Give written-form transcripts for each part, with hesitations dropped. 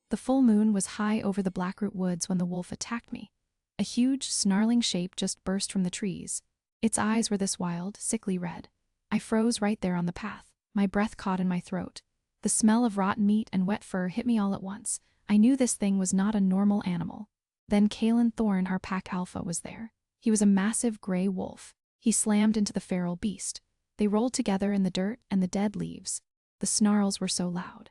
The full moon was high over the Blackroot Woods when the wolf attacked me. A huge, snarling shape just burst from the trees. Its eyes were this wild, sickly red. I froze right there on the path, my breath caught in my throat. The smell of rotten meat and wet fur hit me all at once. I knew this thing was not a normal animal. Then Kalen Thorne, our pack alpha, was there. He was a massive gray wolf. He slammed into the feral beast. They rolled together in the dirt and the dead leaves. The snarls were so loud.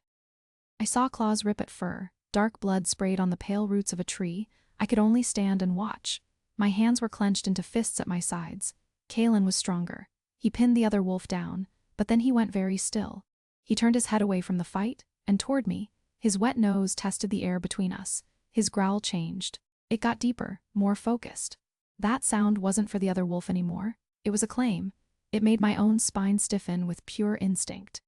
I saw claws rip at fur. Dark blood sprayed on the pale roots of a tree. I could only stand and watch. My hands were clenched into fists at my sides. Kalen was stronger. He pinned the other wolf down, but then he went very still. He turned his head away from the fight and toward me. His wet nose tested the air between us. His growl changed. It got deeper, more focused. That sound wasn't for the other wolf anymore. It was a claim. It made my own spine stiffen with pure instinct.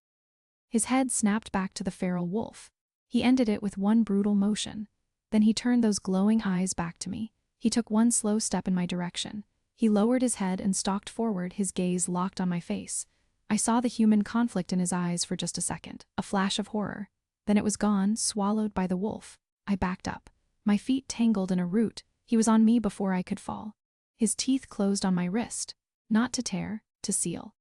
His head snapped back to the feral wolf. He ended it with one brutal motion. Then he turned those glowing eyes back to me. He took one slow step in my direction. He lowered his head and stalked forward, his gaze locked on my face. I saw the human conflict in his eyes for just a second, a flash of horror. Then it was gone, swallowed by the wolf. I backed up. My feet tangled in a root. He was on me before I could fall. His teeth closed on my wrist. Not to tear, to seal.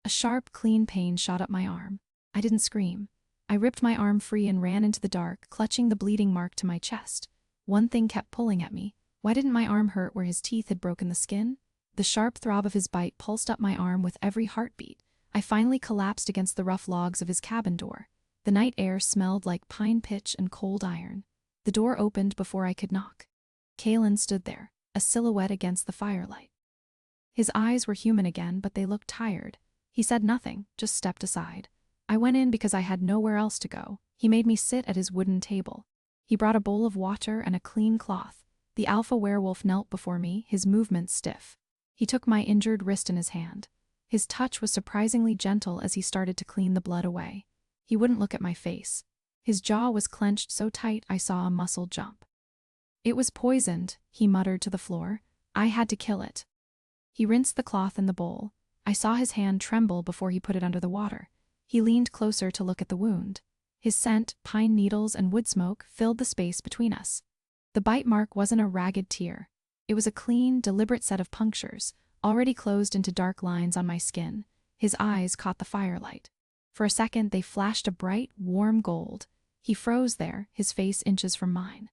A sharp, clean pain shot up my arm. I didn't scream. I ripped my arm free and ran into the dark, clutching the bleeding mark to my chest. One thing kept pulling at me. Why didn't my arm hurt where his teeth had broken the skin? The sharp throb of his bite pulsed up my arm with every heartbeat. I finally collapsed against the rough logs of his cabin door. The night air smelled like pine pitch and cold iron. The door opened before I could knock. Kalen stood there, a silhouette against the firelight. His eyes were human again, but they looked tired. He said nothing, just stepped aside. I went in because I had nowhere else to go. He made me sit at his wooden table. He brought a bowl of water and a clean cloth. The alpha werewolf knelt before me, his movements stiff. He took my injured wrist in his hand. His touch was surprisingly gentle as he started to clean the blood away. He wouldn't look at my face. His jaw was clenched so tight I saw a muscle jump. "It was poisoned," he muttered to the floor. "I had to kill it." He rinsed the cloth in the bowl. I saw his hand tremble before he put it under the water. He leaned closer to look at the wound. His scent, pine needles and wood smoke, filled the space between us. The bite mark wasn't a ragged tear. It was a clean, deliberate set of punctures, already closed into dark lines on my skin. His eyes caught the firelight. For a second, they flashed a bright, warm gold. He froze there, his face inches from mine.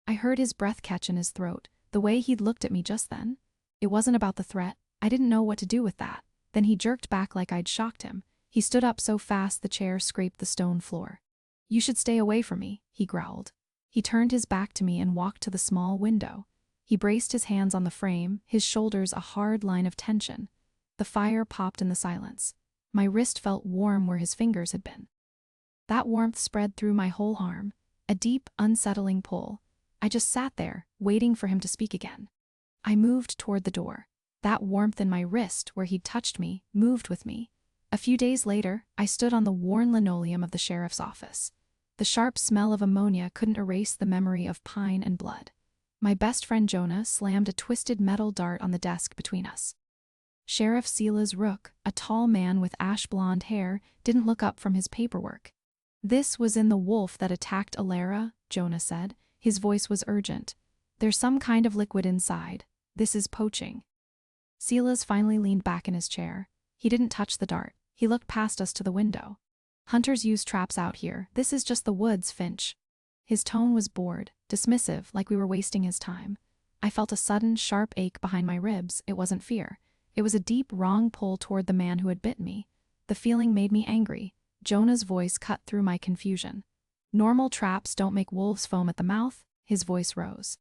I heard his breath catch in his throat, the way he'd looked at me just then. It wasn't about the threat. I didn't know what to do with that. Then he jerked back like I'd shocked him. He stood up so fast the chair scraped the stone floor. "You should stay away from me," he growled. He turned his back to me and walked to the small window. He braced his hands on the frame, his shoulders a hard line of tension. The fire popped in the silence. My wrist felt warm where his fingers had been. That warmth spread through my whole arm, a deep, unsettling pull. I just sat there, waiting for him to speak again. I moved toward the door. That warmth in my wrist, where he'd touched me, moved with me. A few days later, I stood on the worn linoleum of the sheriff's office. The sharp smell of ammonia couldn't erase the memory of pine and blood. My best friend Jonah slammed a twisted metal dart on the desk between us. Sheriff Silas Rook, a tall man with ash-blonde hair, didn't look up from his paperwork. "This was in the wolf that attacked Alara," Jonah said. His voice was urgent. "There's some kind of liquid inside. This is poaching." Silas finally leaned back in his chair. He didn't touch the dart. He looked past us to the window. "Hunters use traps out here. This is just the woods, Finch." His tone was bored, dismissive, like we were wasting his time. I felt a sudden, sharp ache behind my ribs. It wasn't fear. It was a deep, wrong pull toward the man who had bitten me. The feeling made me angry. Jonah's voice cut through my confusion. "Normal traps don't make wolves foam at the mouth." His voice rose.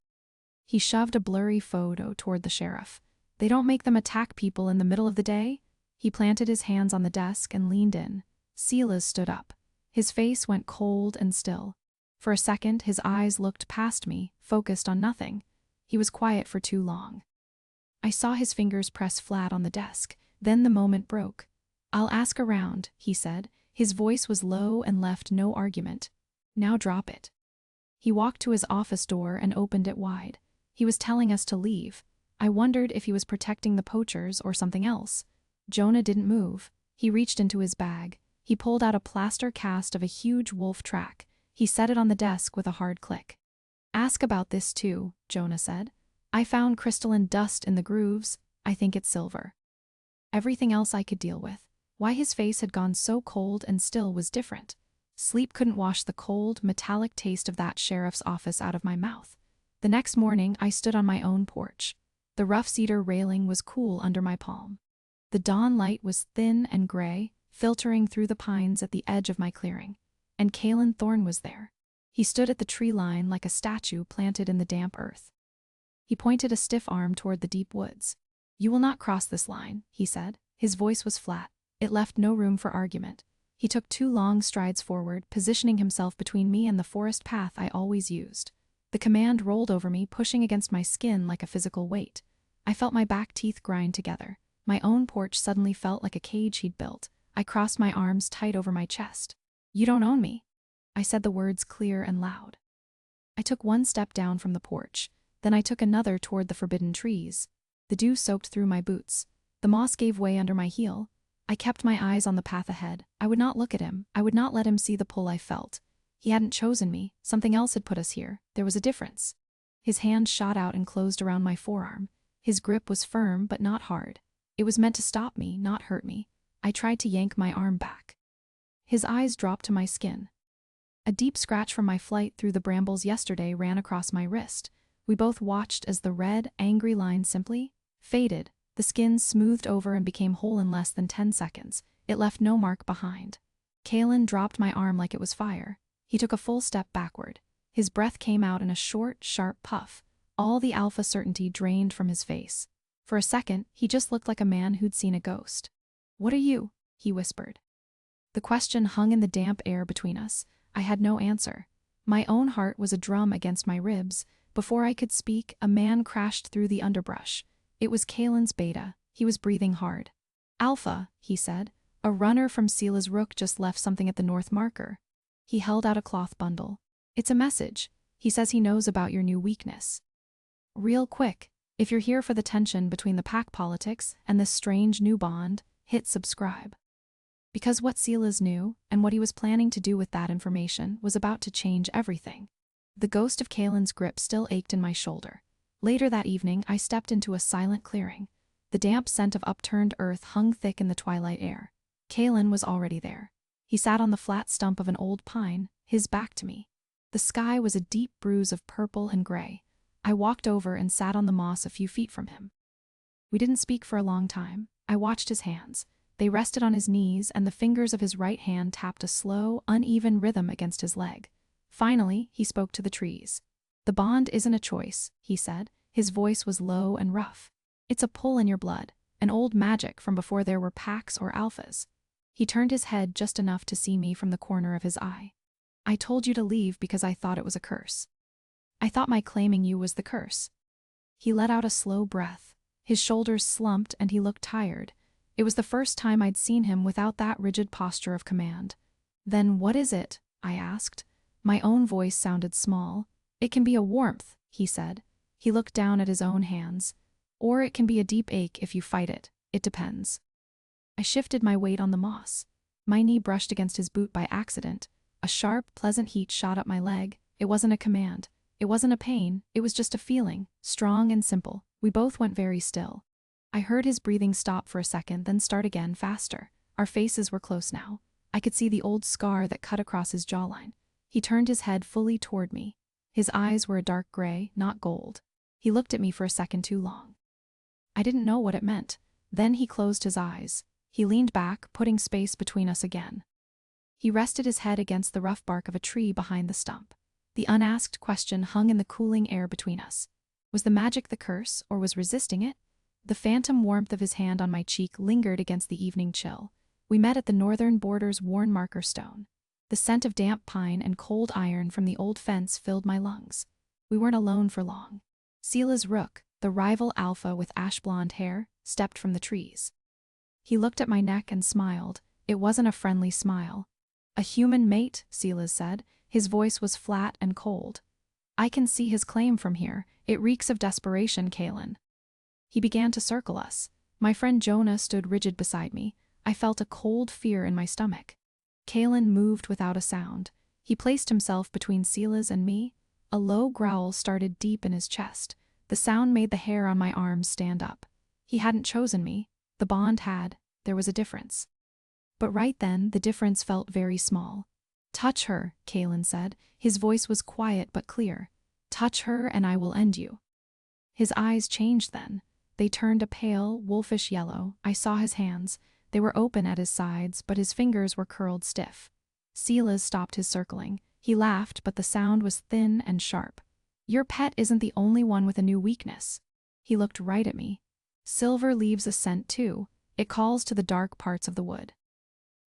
He shoved a blurry photo toward the sheriff. "They don't make them attack people in the middle of the day?" He planted his hands on the desk and leaned in. Silas stood up. His face went cold and still. For a second, his eyes looked past me, focused on nothing. He was quiet for too long. I saw his fingers press flat on the desk. Then the moment broke. "I'll ask around," he said. His voice was low and left no argument. "Now drop it." He walked to his office door and opened it wide. He was telling us to leave. I wondered if he was protecting the poachers or something else. Jonah didn't move. He reached into his bag. He pulled out a plaster cast of a huge wolf track. He set it on the desk with a hard click. Ask about this too, Jonah said. I found crystalline dust in the grooves. I think it's silver. Everything else I could deal with. Why his face had gone so cold and still was different. Sleep couldn't wash the cold, metallic taste of that sheriff's office out of my mouth. The next morning, I stood on my own porch. The rough cedar railing was cool under my palm. The dawn light was thin and gray, filtering through the pines at the edge of my clearing. And Kalen Thorne was there. He stood at the tree line like a statue planted in the damp earth. He pointed a stiff arm toward the deep woods. You will not cross this line, he said. His voice was flat. It left no room for argument. He took 2 long strides forward, positioning himself between me and the forest path I always used. The command rolled over me, pushing against my skin like a physical weight. I felt my back teeth grind together. My own porch suddenly felt like a cage he'd built. I crossed my arms tight over my chest. You don't own me. I said the words clear and loud. I took 1 step down from the porch. Then I took another toward the forbidden trees. The dew soaked through my boots. The moss gave way under my heel. I kept my eyes on the path ahead. I would not look at him. I would not let him see the pull I felt. He hadn't chosen me. Something else had put us here. There was a difference. His hand shot out and closed around my forearm. His grip was firm but not hard. It was meant to stop me, not hurt me. I tried to yank my arm back. His eyes dropped to my skin. A deep scratch from my flight through the brambles yesterday ran across my wrist. We both watched as the red, angry line simply faded. The skin smoothed over and became whole in less than 10 seconds. It left no mark behind. Kalen dropped my arm like it was fire. He took a full step backward. His breath came out in a short, sharp puff. All the alpha certainty drained from his face. For a second, he just looked like a man who'd seen a ghost. What are you? He whispered. The question hung in the damp air between us. I had no answer. My own heart was a drum against my ribs. Before I could speak, a man crashed through the underbrush. It was Kalen's beta. He was breathing hard. Alpha, he said. A runner from Sela's Rook just left something at the north marker. He held out a cloth bundle. It's a message. He says he knows about your new weakness. Real quick, if you're here for the tension between the pack politics and this strange new bond, hit subscribe. Because what Silas knew, and what he was planning to do with that information, was about to change everything. The ghost of Kalen's grip still ached in my shoulder. Later that evening, I stepped into a silent clearing. The damp scent of upturned earth hung thick in the twilight air. Kalen was already there. He sat on the flat stump of an old pine, his back to me. The sky was a deep bruise of purple and gray. I walked over and sat on the moss a few feet from him. We didn't speak for a long time. I watched his hands. They rested on his knees, and the fingers of his right hand tapped a slow, uneven rhythm against his leg. Finally, he spoke to the trees. The bond isn't a choice, he said. His voice was low and rough. It's a pull in your blood, an old magic from before there were packs or alphas. He turned his head just enough to see me from the corner of his eye. I told you to leave because I thought it was a curse. I thought my claiming you was the curse. He let out a slow breath. His shoulders slumped and he looked tired. It was the first time I'd seen him without that rigid posture of command. Then what is it? I asked. My own voice sounded small. It can be a warmth, he said. He looked down at his own hands. Or it can be a deep ache if you fight it. It depends. I shifted my weight on the moss. My knee brushed against his boot by accident. A sharp, pleasant heat shot up my leg. It wasn't a command. It wasn't a pain. It was just a feeling, strong and simple. We both went very still. I heard his breathing stop for a second, then start again, faster. Our faces were close now. I could see the old scar that cut across his jawline. He turned his head fully toward me. His eyes were a dark gray, not gold. He looked at me for a second too long. I didn't know what it meant. Then he closed his eyes. He leaned back, putting space between us again. He rested his head against the rough bark of a tree behind the stump. The unasked question hung in the cooling air between us. Was the magic the curse, or was resisting it? The phantom warmth of his hand on my cheek lingered against the evening chill. We met at the northern border's worn marker stone. The scent of damp pine and cold iron from the old fence filled my lungs. We weren't alone for long. Sela's Rook, the rival alpha with ash-blonde hair, stepped from the trees. He looked at my neck and smiled. It wasn't a friendly smile. A human mate, Sela said. His voice was flat and cold. I can see his claim from here. It reeks of desperation, Kalen. He began to circle us. My friend Jonah stood rigid beside me. I felt a cold fear in my stomach. Kalen moved without a sound. He placed himself between Silas and me. A low growl started deep in his chest. The sound made the hair on my arms stand up. He hadn't chosen me. The bond had. There was a difference. But right then, the difference felt very small. "Touch her," Kalen said. His voice was quiet but clear. "Touch her and I will end you." His eyes changed then. They turned a pale, wolfish yellow. I saw his hands. They were open at his sides, but his fingers were curled stiff. Silas stopped his circling. He laughed, but the sound was thin and sharp. "Your pet isn't the only one with a new weakness." He looked right at me. "Silver leaves a scent too. It calls to the dark parts of the wood."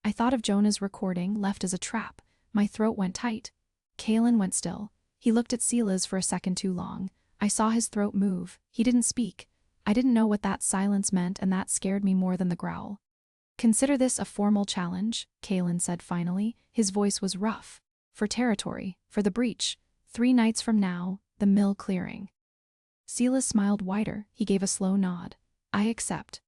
I thought of Jonah's recording, left as a trap. My throat went tight. Kalen went still. He looked at Silas for a second too long. I saw his throat move. He didn't speak. I didn't know what that silence meant, and that scared me more than the growl. "Consider this a formal challenge," Kalen said finally. His voice was rough. "For territory, for the breach. 3 nights from now, the mill clearing." Silas smiled wider. He gave a slow nod. "I accept.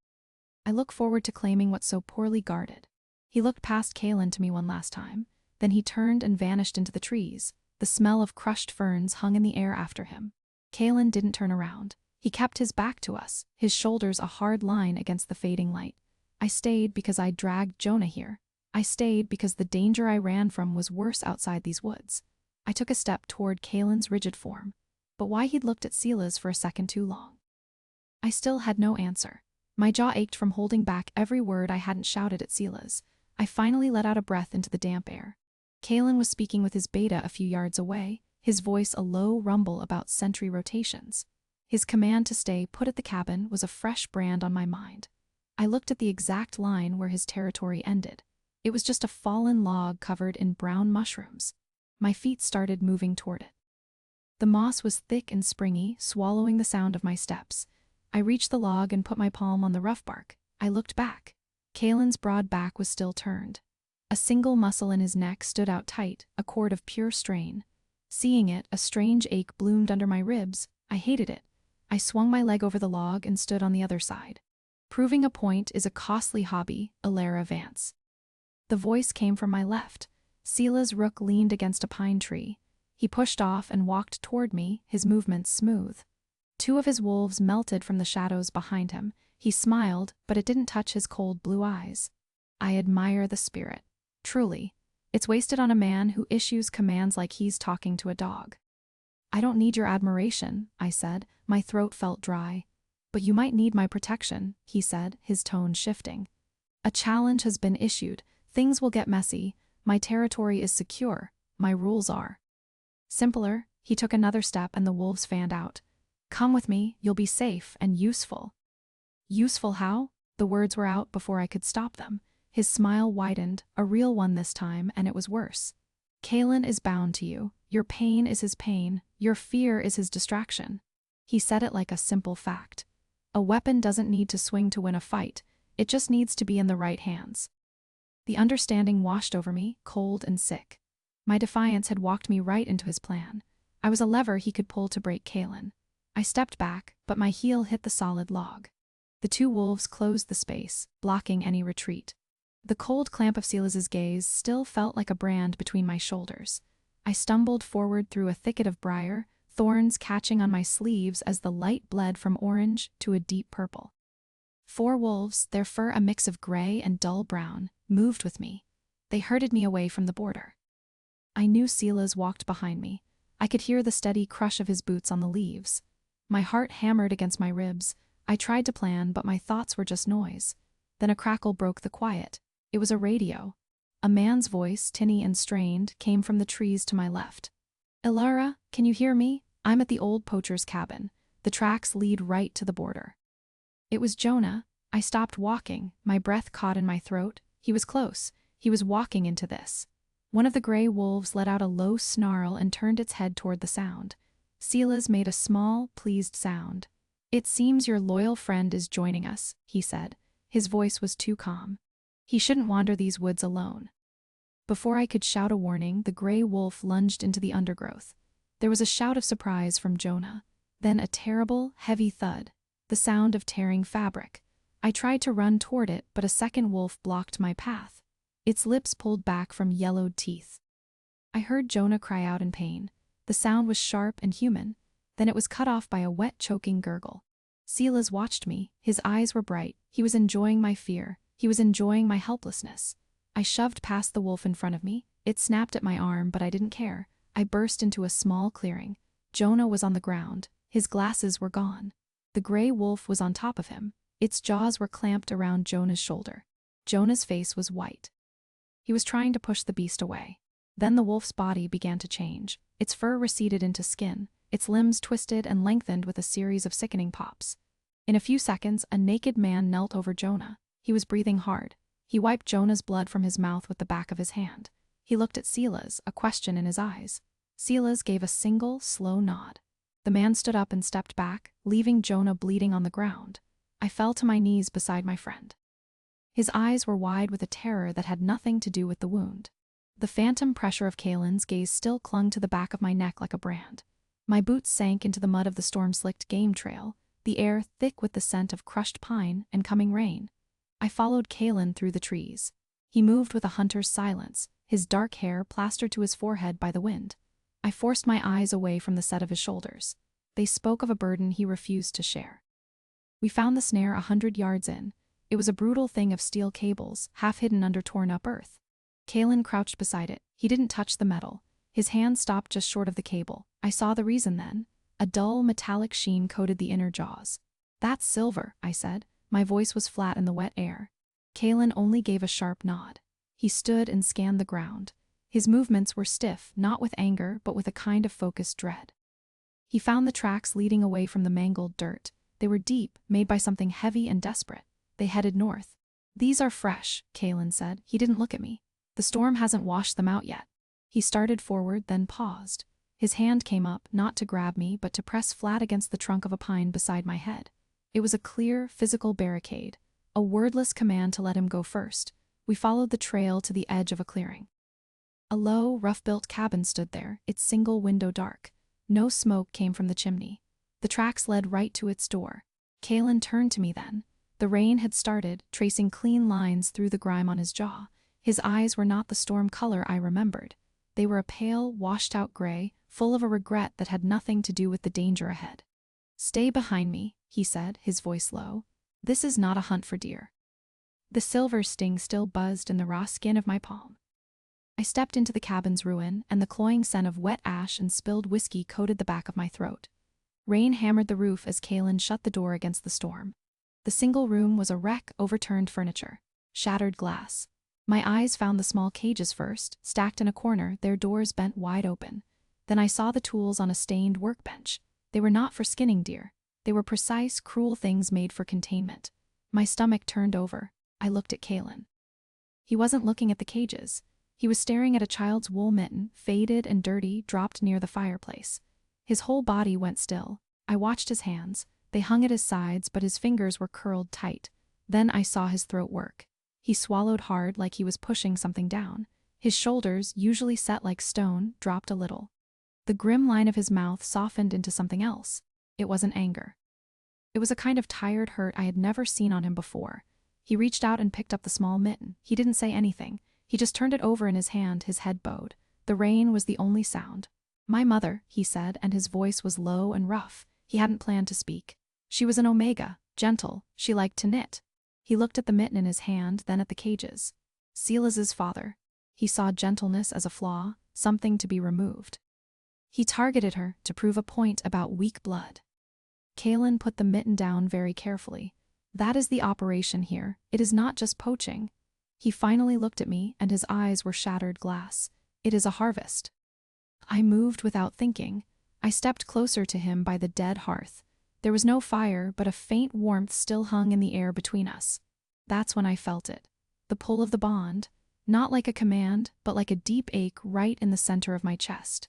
I look forward to claiming what's so poorly guarded." He looked past Kalen to me one last time. Then he turned and vanished into the trees. The smell of crushed ferns hung in the air after him. Kalen didn't turn around. He kept his back to us, his shoulders a hard line against the fading light. I stayed because I dragged Jonah here. I stayed because the danger I ran from was worse outside these woods. I took a step toward Kalen's rigid form. But why he'd looked at Silas for a second too long? I still had no answer. My jaw ached from holding back every word I hadn't shouted at Silas. I finally let out a breath into the damp air. Kalen was speaking with his beta a few yards away, his voice a low rumble about sentry rotations. His command to stay put at the cabin was a fresh brand on my mind. I looked at the exact line where his territory ended. It was just a fallen log covered in brown mushrooms. My feet started moving toward it. The moss was thick and springy, swallowing the sound of my steps. I reached the log and put my palm on the rough bark. I looked back. Kalen's broad back was still turned. A single muscle in his neck stood out tight, a cord of pure strain. Seeing it, a strange ache bloomed under my ribs. I hated it. I swung my leg over the log and stood on the other side. "Proving a point is a costly hobby, Alara Vance." The voice came from my left. Silas Rook leaned against a pine tree. He pushed off and walked toward me, his movements smooth. 2 of his wolves melted from the shadows behind him. He smiled, but it didn't touch his cold blue eyes. "I admire the spirit. Truly. It's wasted on a man who issues commands like he's talking to a dog." "I don't need your admiration," I said. My throat felt dry. "But you might need my protection," he said, his tone shifting. "A challenge has been issued. Things will get messy. My territory is secure. My rules are." Simpler. He took another step and the wolves fanned out. "Come with me, you'll be safe and useful." "Useful how?" The words were out before I could stop them. His smile widened, a real one this time, and it was worse. "Kalen is bound to you. Your pain is his pain. Your fear is his distraction." He said it like a simple fact. A weapon doesn't need to swing to win a fight. It just needs to be in the right hands. The understanding washed over me, cold and sick. My defiance had walked me right into his plan. I was a lever he could pull to break Kalen. I stepped back, but my heel hit the solid log. The 2 wolves closed the space, blocking any retreat. The cold clamp of Silas's gaze still felt like a brand between my shoulders. I stumbled forward through a thicket of briar, thorns catching on my sleeves as the light bled from orange to a deep purple. 4 wolves, their fur a mix of gray and dull brown, moved with me. They herded me away from the border. I knew Silas walked behind me. I could hear the steady crush of his boots on the leaves. My heart hammered against my ribs. I tried to plan, but my thoughts were just noise. Then a crackle broke the quiet. It was a radio. A man's voice, tinny and strained, came from the trees to my left. "Alara, can you hear me? I'm at the old poacher's cabin. The tracks lead right to the border." It was Jonah. I stopped walking, my breath caught in my throat. He was close. He was walking into this. One of the gray wolves let out a low snarl and turned its head toward the sound. Silas made a small, pleased sound. "It seems your loyal friend is joining us," he said. His voice was too calm. He shouldn't wander these woods alone. Before I could shout a warning, the gray wolf lunged into the undergrowth. There was a shout of surprise from Jonah. Then a terrible, heavy thud. The sound of tearing fabric. I tried to run toward it, but a second wolf blocked my path. Its lips pulled back from yellowed teeth. I heard Jonah cry out in pain. The sound was sharp and human, then it was cut off by a wet, choking gurgle. Silas watched me. His eyes were bright. He was enjoying my fear. He was enjoying my helplessness. I shoved past the wolf in front of me. It snapped at my arm, but I didn't care. I burst into a small clearing. Jonah was on the ground. His glasses were gone. The gray wolf was on top of him. Its jaws were clamped around Jonah's shoulder. Jonah's face was white. He was trying to push the beast away. Then the wolf's body began to change. Its fur receded into skin. Its limbs twisted and lengthened with a series of sickening pops. In a few seconds, a naked man knelt over Jonah. He was breathing hard. He wiped Jonah's blood from his mouth with the back of his hand. He looked at Silas, a question in his eyes. Silas gave a single, slow nod. The man stood up and stepped back, leaving Jonah bleeding on the ground. I fell to my knees beside my friend. His eyes were wide with a terror that had nothing to do with the wound. The phantom pressure of Kalen's gaze still clung to the back of my neck like a brand. My boots sank into the mud of the storm-slicked game trail, the air thick with the scent of crushed pine and coming rain. I followed Kalen through the trees. He moved with a hunter's silence, his dark hair plastered to his forehead by the wind. I forced my eyes away from the set of his shoulders. They spoke of a burden he refused to share. We found the snare 100 yards in. It was a brutal thing of steel cables, half hidden under torn-up earth. Kalen crouched beside it. He didn't touch the metal. His hand stopped just short of the cable. I saw the reason then. A dull, metallic sheen coated the inner jaws. "That's silver," I said. My voice was flat in the wet air. Kalen only gave a sharp nod. He stood and scanned the ground. His movements were stiff, not with anger, but with a kind of focused dread. He found the tracks leading away from the mangled dirt. They were deep, made by something heavy and desperate. They headed north. "These are fresh," Kalen said. He didn't look at me. "The storm hasn't washed them out yet." He started forward, then paused. His hand came up, not to grab me, but to press flat against the trunk of a pine beside my head. It was a clear, physical barricade, a wordless command to let him go first. We followed the trail to the edge of a clearing. A low, rough-built cabin stood there, its single window dark. No smoke came from the chimney. The tracks led right to its door. Kalen turned to me then. The rain had started, tracing clean lines through the grime on his jaw. His eyes were not the storm color I remembered. They were a pale, washed-out gray, full of a regret that had nothing to do with the danger ahead. "Stay behind me," he said, his voice low. "This is not a hunt for deer." The silver sting still buzzed in the raw skin of my palm. I stepped into the cabin's ruin, and the cloying scent of wet ash and spilled whiskey coated the back of my throat. Rain hammered the roof as Kalen shut the door against the storm. The single room was a wreck, overturned furniture, shattered glass. My eyes found the small cages first, stacked in a corner, their doors bent wide open. Then I saw the tools on a stained workbench. They were not for skinning deer. They were precise, cruel things made for containment. My stomach turned over. I looked at Kalen. He wasn't looking at the cages. He was staring at a child's wool mitten, faded and dirty, dropped near the fireplace. His whole body went still. I watched his hands. They hung at his sides, but his fingers were curled tight. Then I saw his throat work. He swallowed hard, like he was pushing something down. His shoulders, usually set like stone, dropped a little. The grim line of his mouth softened into something else. It wasn't anger. It was a kind of tired hurt I had never seen on him before. He reached out and picked up the small mitten. He didn't say anything. He just turned it over in his hand, his head bowed. The rain was the only sound. "My mother," he said, and his voice was low and rough. He hadn't planned to speak. "She was an Omega, gentle, she liked to knit." He looked at the mitten in his hand, then at the cages. "Silas's father." He saw gentleness as a flaw, something to be removed. He targeted her to prove a point about weak blood. Kalen put the mitten down very carefully. "That is the operation here. It is not just poaching." He finally looked at me, and his eyes were shattered glass. "It is a harvest." I moved without thinking. I stepped closer to him by the dead hearth. There was no fire, but a faint warmth still hung in the air between us. That's when I felt it. The pull of the bond, not like a command, but like a deep ache right in the center of my chest.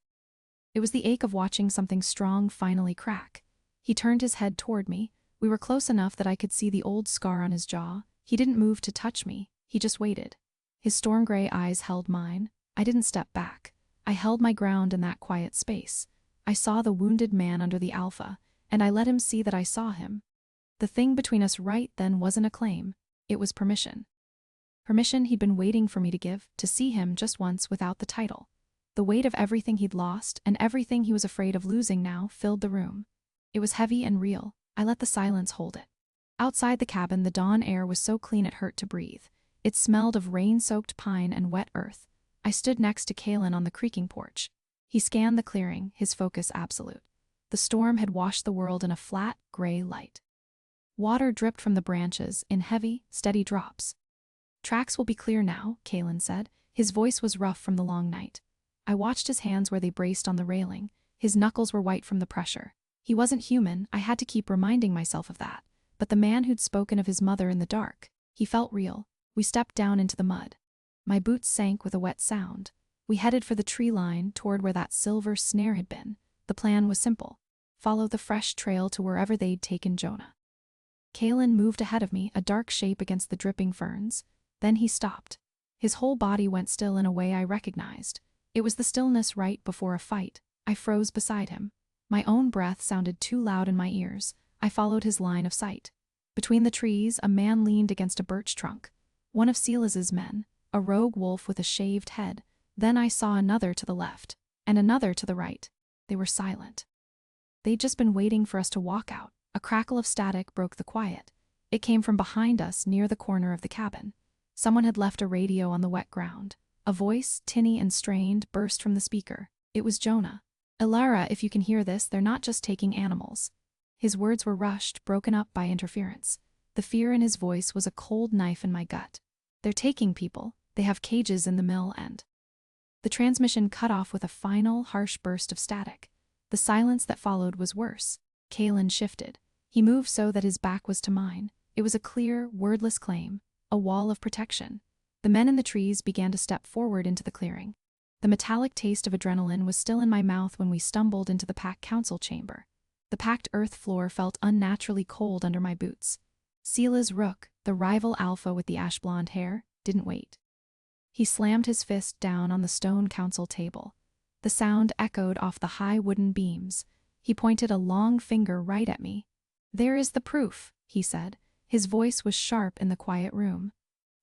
It was the ache of watching something strong finally crack. He turned his head toward me. We were close enough that I could see the old scar on his jaw. He didn't move to touch me. He just waited. His storm gray eyes held mine. I didn't step back. I held my ground in that quiet space. I saw the wounded man under the alpha, and I let him see that I saw him. The thing between us right then wasn't a claim. It was permission. Permission he'd been waiting for me to give, to see him just once without the title. The weight of everything he'd lost and everything he was afraid of losing now filled the room. It was heavy and real. I let the silence hold it. Outside the cabin, the dawn air was so clean it hurt to breathe. It smelled of rain-soaked pine and wet earth. I stood next to Kalen on the creaking porch. He scanned the clearing, his focus absolute. The storm had washed the world in a flat, gray light. Water dripped from the branches in heavy, steady drops. "Tracks will be clear now," Kalen said. His voice was rough from the long night. I watched his hands where they braced on the railing. His knuckles were white from the pressure. He wasn't human, I had to keep reminding myself of that. But the man who'd spoken of his mother in the dark, he felt real. We stepped down into the mud. My boots sank with a wet sound. We headed for the tree line, toward where that silver snare had been. The plan was simple. Follow the fresh trail to wherever they'd taken Jonah. Kalen moved ahead of me, a dark shape against the dripping ferns. Then he stopped. His whole body went still in a way I recognized. It was the stillness right before a fight. I froze beside him. My own breath sounded too loud in my ears. I followed his line of sight. Between the trees, a man leaned against a birch trunk. One of Silas's men, a rogue wolf with a shaved head. Then I saw another to the left, and another to the right. They were silent. They'd just been waiting for us to walk out. A crackle of static broke the quiet. It came from behind us, near the corner of the cabin. Someone had left a radio on the wet ground. A voice, tinny and strained, burst from the speaker. It was Jonah. "Elara, if you can hear this, they're not just taking animals." His words were rushed, broken up by interference. The fear in his voice was a cold knife in my gut. "They're taking people. They have cages in the mill and..." The transmission cut off with a final, harsh burst of static. The silence that followed was worse. Kalen shifted. He moved so that his back was to mine. It was a clear, wordless claim, a wall of protection. The men in the trees began to step forward into the clearing. The metallic taste of adrenaline was still in my mouth when we stumbled into the pack council chamber. The packed earth floor felt unnaturally cold under my boots. Silas Rook, the rival alpha with the ash-blonde hair, didn't wait. He slammed his fist down on the stone council table. The sound echoed off the high wooden beams. He pointed a long finger right at me. "There is the proof," he said. His voice was sharp in the quiet room.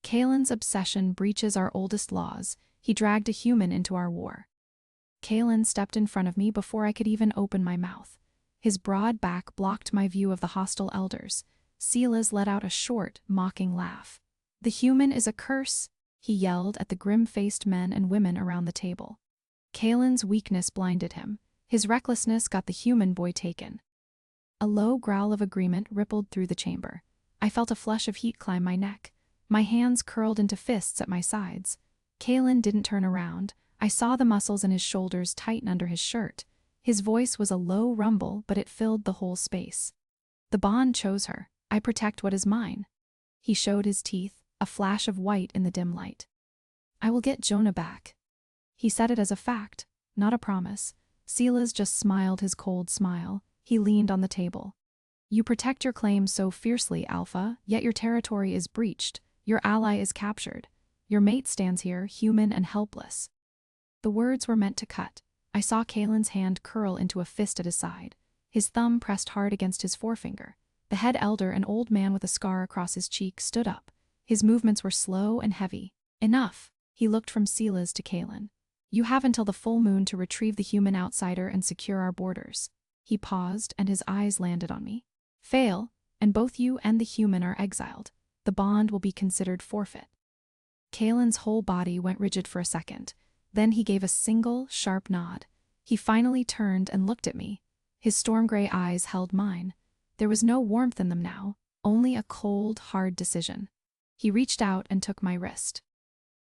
"Kalen's obsession breaches our oldest laws. He dragged a human into our war." Kalen stepped in front of me before I could even open my mouth. His broad back blocked my view of the hostile elders. Silas let out a short, mocking laugh. "The human is a curse," he yelled at the grim-faced men and women around the table. Kalen's weakness blinded him. His recklessness got the human boy taken. A low growl of agreement rippled through the chamber. I felt a flush of heat climb my neck. My hands curled into fists at my sides. Kalen didn't turn around. I saw the muscles in his shoulders tighten under his shirt. His voice was a low rumble, but it filled the whole space. "The bond chose her. I protect what is mine." He showed his teeth, a flash of white in the dim light. "I will get Jonah back." He said it as a fact, not a promise. Silas just smiled his cold smile. He leaned on the table. "You protect your claims so fiercely, Alpha, yet your territory is breached. Your ally is captured. Your mate stands here, human and helpless." The words were meant to cut. I saw Kalen's hand curl into a fist at his side. His thumb pressed hard against his forefinger. The head elder, an old man with a scar across his cheek, stood up. His movements were slow and heavy. "Enough." He looked from Silas to Kalen. "You have until the full moon to retrieve the human outsider and secure our borders." He paused, and his eyes landed on me. "Fail, and both you and the human are exiled. The bond will be considered forfeit." Kalen's whole body went rigid for a second. Then he gave a single, sharp nod. He finally turned and looked at me. His storm-gray eyes held mine. There was no warmth in them now, only a cold, hard decision. He reached out and took my wrist.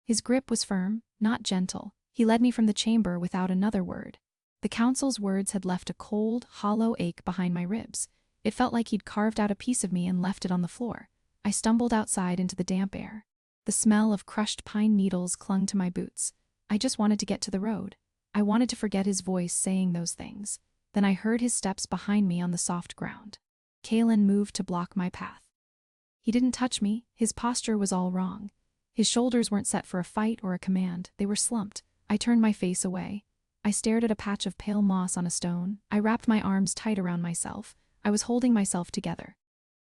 His grip was firm, not gentle. He led me from the chamber without another word. The council's words had left a cold, hollow ache behind my ribs. It felt like he'd carved out a piece of me and left it on the floor. I stumbled outside into the damp air. The smell of crushed pine needles clung to my boots. I just wanted to get to the road. I wanted to forget his voice saying those things. Then I heard his steps behind me on the soft ground. Kalen moved to block my path. He didn't touch me. His posture was all wrong. His shoulders weren't set for a fight or a command. They were slumped. I turned my face away. I stared at a patch of pale moss on a stone. I wrapped my arms tight around myself. I was holding myself together.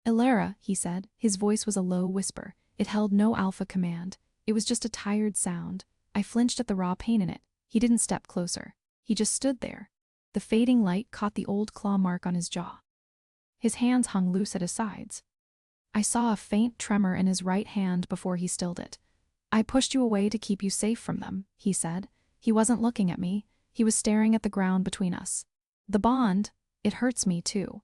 "Elara," he said. His voice was a low whisper. It held no alpha command. It was just a tired sound. I flinched at the raw pain in it. He didn't step closer. He just stood there. The fading light caught the old claw mark on his jaw. His hands hung loose at his sides. I saw a faint tremor in his right hand before he stilled it. "I pushed you away to keep you safe from them," he said. He wasn't looking at me. He was staring at the ground between us. "The bond, it hurts me too."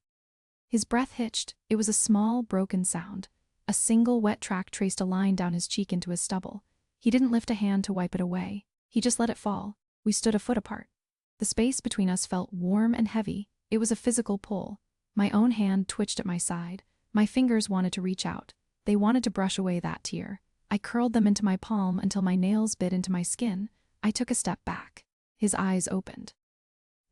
His breath hitched. It was a small, broken sound. A single wet track traced a line down his cheek into his stubble. He didn't lift a hand to wipe it away. He just let it fall. We stood a foot apart. The space between us felt warm and heavy. It was a physical pull. My own hand twitched at my side. My fingers wanted to reach out. They wanted to brush away that tear. I curled them into my palm until my nails bit into my skin. I took a step back. His eyes opened.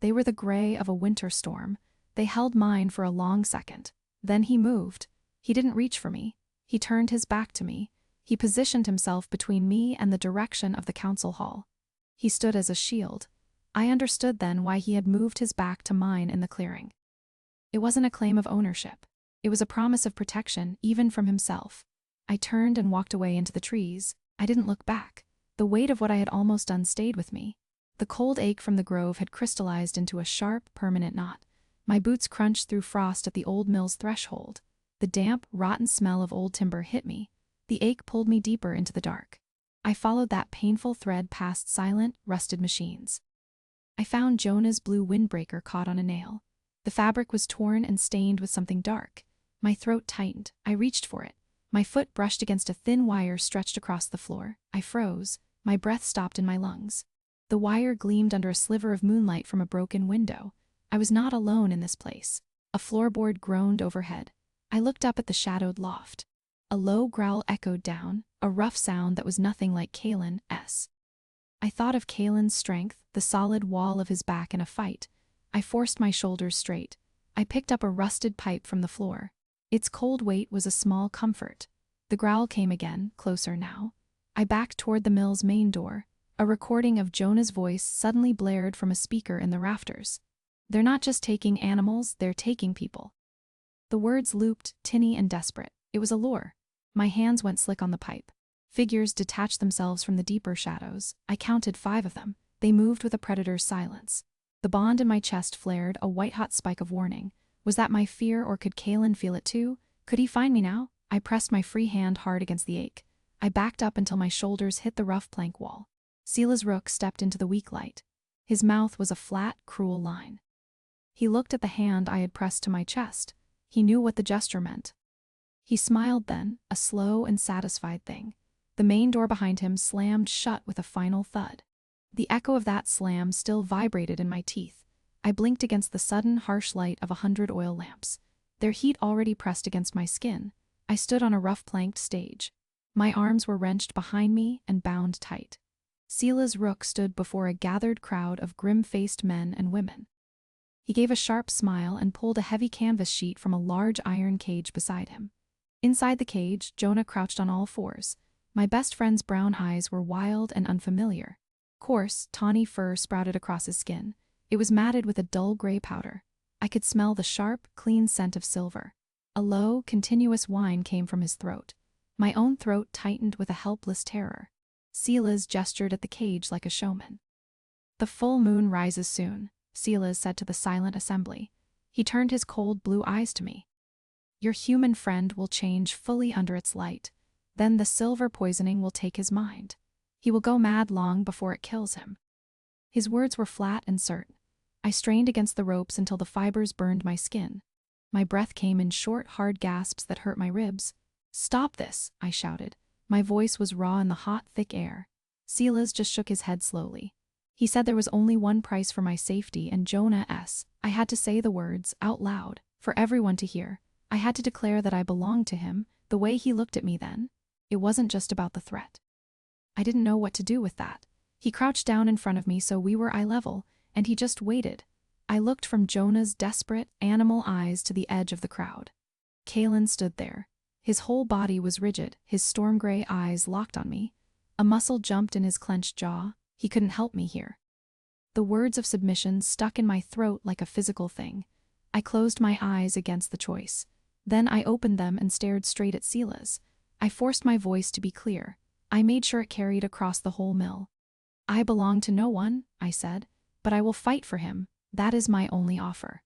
They were the gray of a winter storm. They held mine for a long second. Then he moved. He didn't reach for me. He turned his back to me. He positioned himself between me and the direction of the council hall. He stood as a shield. I understood then why he had moved his back to mine in the clearing. It wasn't a claim of ownership. It was a promise of protection, even from himself. I turned and walked away into the trees. I didn't look back. The weight of what I had almost done stayed with me. The cold ache from the grove had crystallized into a sharp, permanent knot. My boots crunched through frost at the old mill's threshold. The damp, rotten smell of old timber hit me. The ache pulled me deeper into the dark. I followed that painful thread past silent, rusted machines. I found Jonah's blue windbreaker caught on a nail. The fabric was torn and stained with something dark. My throat tightened. I reached for it. My foot brushed against a thin wire stretched across the floor. I froze. My breath stopped in my lungs. The wire gleamed under a sliver of moonlight from a broken window. I was not alone in this place. A floorboard groaned overhead. I looked up at the shadowed loft. A low growl echoed down, a rough sound that was nothing like Kalen's. I thought of Kalen's strength, the solid wall of his back in a fight. I forced my shoulders straight. I picked up a rusted pipe from the floor. Its cold weight was a small comfort. The growl came again, closer now. I backed toward the mill's main door. A recording of Jonah's voice suddenly blared from a speaker in the rafters. "They're not just taking animals, they're taking people." The words looped, tinny and desperate. It was a lure. My hands went slick on the pipe. Figures detached themselves from the deeper shadows. I counted 5 of them. They moved with a predator's silence. The bond in my chest flared, a white-hot spike of warning. Was that my fear, or could Kalen feel it too? Could he find me now? I pressed my free hand hard against the ache. I backed up until my shoulders hit the rough plank wall. Silas Rook stepped into the weak light. His mouth was a flat, cruel line. He looked at the hand I had pressed to my chest. He knew what the gesture meant. He smiled then, a slow and satisfied thing. The main door behind him slammed shut with a final thud. The echo of that slam still vibrated in my teeth. I blinked against the sudden, harsh light of 100 oil lamps. Their heat already pressed against my skin. I stood on a rough-planked stage. My arms were wrenched behind me and bound tight. Silas Rook stood before a gathered crowd of grim-faced men and women. He gave a sharp smile and pulled a heavy canvas sheet from a large iron cage beside him. Inside the cage, Jonah crouched on all fours. My best friend's brown eyes were wild and unfamiliar. Coarse, tawny fur sprouted across his skin. It was matted with a dull gray powder. I could smell the sharp, clean scent of silver. A low, continuous whine came from his throat. My own throat tightened with a helpless terror. Silas gestured at the cage like a showman. "The full moon rises soon," Silas said to the silent assembly. He turned his cold blue eyes to me. "Your human friend will change fully under its light. Then the silver poisoning will take his mind. He will go mad long before it kills him." His words were flat and certain. I strained against the ropes until the fibers burned my skin. My breath came in short, hard gasps that hurt my ribs. "Stop this," I shouted. My voice was raw in the hot, thick air. Silas just shook his head slowly. He said there was only one price for my safety, and Jonah's. I had to say the words, out loud, for everyone to hear. I had to declare that I belonged to him, the way he looked at me then. It wasn't just about the threat. I didn't know what to do with that. He crouched down in front of me so we were eye level, and he just waited. I looked from Jonah's desperate, animal eyes to the edge of the crowd. Kalen stood there. His whole body was rigid, his storm gray eyes locked on me. A muscle jumped in his clenched jaw. He couldn't help me here. The words of submission stuck in my throat like a physical thing. I closed my eyes against the choice. Then I opened them and stared straight at Silas. I forced my voice to be clear. I made sure it carried across the whole mill. I belong to no one, I said, but I will fight for him. That is my only offer.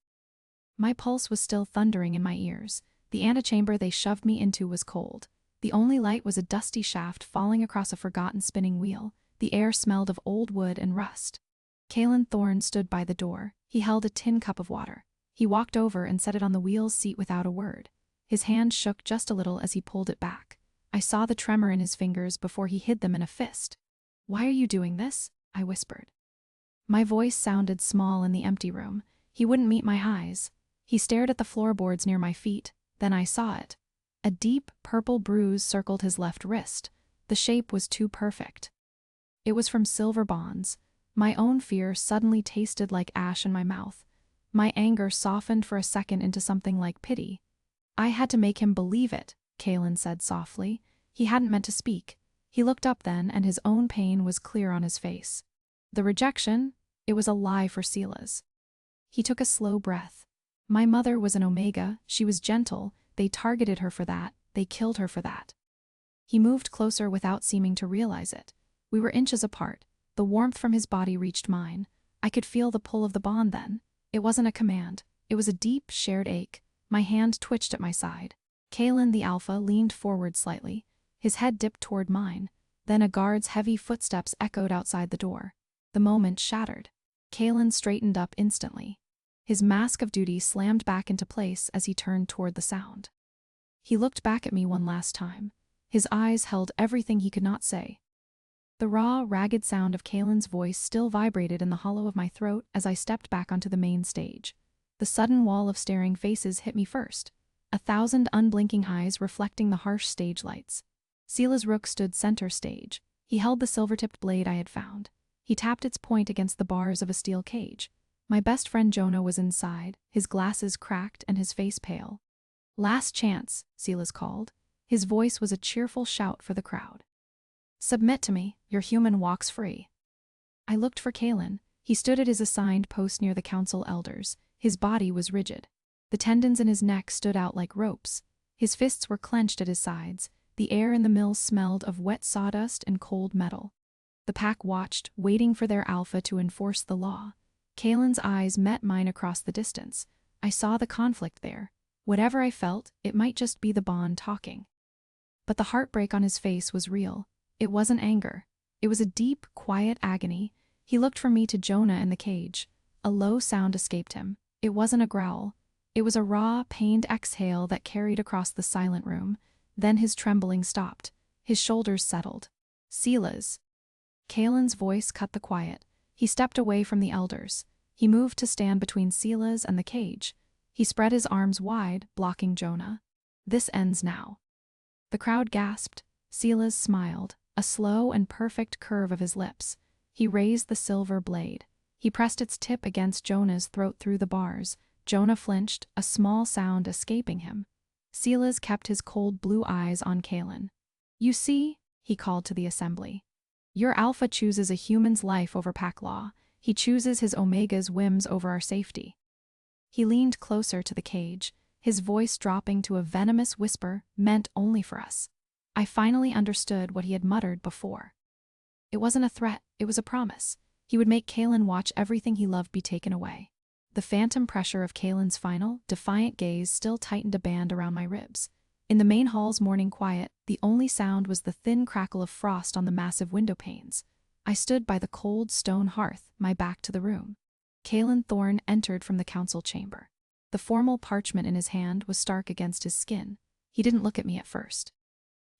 My pulse was still thundering in my ears. The antechamber they shoved me into was cold. The only light was a dusty shaft falling across a forgotten spinning wheel. The air smelled of old wood and rust. Kalen Thorne stood by the door. He held a tin cup of water. He walked over and set it on the wheel's seat without a word. His hand shook just a little as he pulled it back. I saw the tremor in his fingers before he hid them in a fist. "Why are you doing this?" I whispered. My voice sounded small in the empty room. He wouldn't meet my eyes. He stared at the floorboards near my feet. Then I saw it. A deep, purple bruise circled his left wrist. The shape was too perfect. It was from silver bonds. My own fear suddenly tasted like ash in my mouth. My anger softened for a second into something like pity. "I had to make him believe it," Kalen said softly. He hadn't meant to speak. He looked up then, and his own pain was clear on his face. The rejection, it was a lie for Silas. He took a slow breath. My mother was an Omega. She was gentle. They targeted her for that. They killed her for that. He moved closer without seeming to realize it. We were inches apart. The warmth from his body reached mine. I could feel the pull of the bond then. It wasn't a command. It was a deep, shared ache. My hand twitched at my side. Kalen the Alpha leaned forward slightly. His head dipped toward mine. Then a guard's heavy footsteps echoed outside the door. The moment shattered. Kalen straightened up instantly. His mask of duty slammed back into place as he turned toward the sound. He looked back at me one last time. His eyes held everything he could not say. The raw, ragged sound of Kalen's voice still vibrated in the hollow of my throat as I stepped back onto the main stage. The sudden wall of staring faces hit me first. 1,000 unblinking eyes reflecting the harsh stage lights. Silas Rook stood center stage. He held the silver-tipped blade I had found. He tapped its point against the bars of a steel cage. My best friend Jonah was inside, his glasses cracked and his face pale. "Last chance," Silas called. His voice was a cheerful shout for the crowd. "Submit to me, your human walks free." I looked for Kalen. He stood at his assigned post near the council elders. His body was rigid. The tendons in his neck stood out like ropes. His fists were clenched at his sides. The air in the mill smelled of wet sawdust and cold metal. The pack watched, waiting for their alpha to enforce the law. Kalen's eyes met mine across the distance. I saw the conflict there. Whatever I felt, it might just be the bond talking. But the heartbreak on his face was real. It wasn't anger. It was a deep, quiet agony. He looked from me to Jonah in the cage. A low sound escaped him. It wasn't a growl. It was a raw, pained exhale that carried across the silent room. Then his trembling stopped. His shoulders settled. "Silas." Kalen's voice cut the quiet. He stepped away from the elders. He moved to stand between Silas and the cage. He spread his arms wide, blocking Jonah. "This ends now." The crowd gasped. Silas smiled, a slow and perfect curve of his lips. He raised the silver blade. He pressed its tip against Jonah's throat through the bars. Jonah flinched, a small sound escaping him. Silas kept his cold blue eyes on Kalen. "You see," he called to the assembly. "Your alpha chooses a human's life over pack law. He chooses his omega's whims over our safety." He leaned closer to the cage, his voice dropping to a venomous whisper meant only for us. I finally understood what he had muttered before. It wasn't a threat, it was a promise. He would make Kalen watch everything he loved be taken away. The phantom pressure of Kalen's final, defiant gaze still tightened a band around my ribs. In the main hall's morning quiet, the only sound was the thin crackle of frost on the massive window panes. I stood by the cold stone hearth, my back to the room. Kalen Thorne entered from the council chamber. The formal parchment in his hand was stark against his skin. He didn't look at me at first.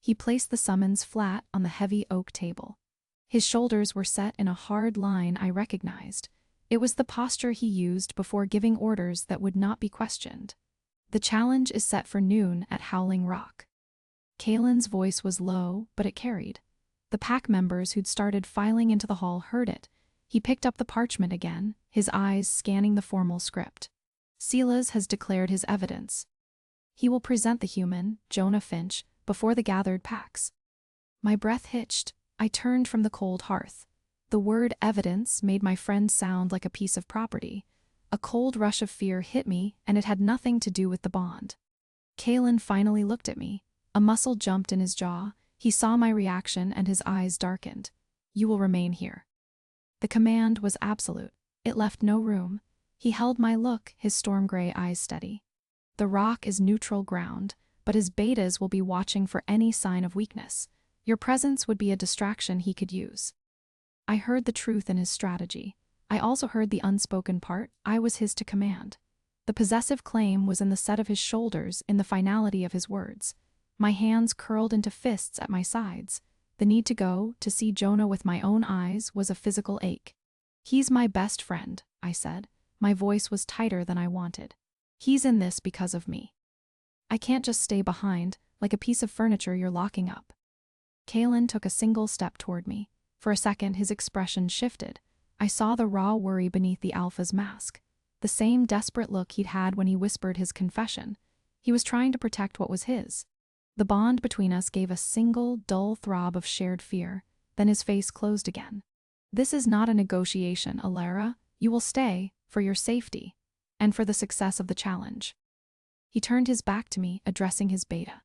He placed the summons flat on the heavy oak table. His shoulders were set in a hard line I recognized. It was the posture he used before giving orders that would not be questioned. "The challenge is set for noon at Howling Rock." Kalen's voice was low, but it carried. The pack members who'd started filing into the hall heard it. He picked up the parchment again, his eyes scanning the formal script. "Silas has declared his evidence. He will present the human, Jonah Finch, before the gathered packs." My breath hitched. I turned from the cold hearth. The word evidence made my friend sound like a piece of property. A cold rush of fear hit me, and it had nothing to do with the bond. Kalen finally looked at me. A muscle jumped in his jaw. He saw my reaction and his eyes darkened. "You will remain here." The command was absolute. It left no room. He held my look, his storm gray eyes steady. The rock is neutral ground, but his betas will be watching for any sign of weakness. Your presence would be a distraction he could use. I heard the truth in his strategy. I also heard the unspoken part. I was his to command. The possessive claim was in the set of his shoulders, in the finality of his words. My hands curled into fists at my sides. The need to go, to see Jonah with my own eyes, was a physical ache. He's my best friend, I said. My voice was tighter than I wanted. He's in this because of me. I can't just stay behind, like a piece of furniture you're locking up. Kalen took a single step toward me. For a second, his expression shifted. I saw the raw worry beneath the alpha's mask. The same desperate look he'd had when he whispered his confession. He was trying to protect what was his. The bond between us gave a single, dull throb of shared fear. Then his face closed again. This is not a negotiation, Alara. You will stay, for your safety, and for the success of the challenge. He turned his back to me, addressing his beta.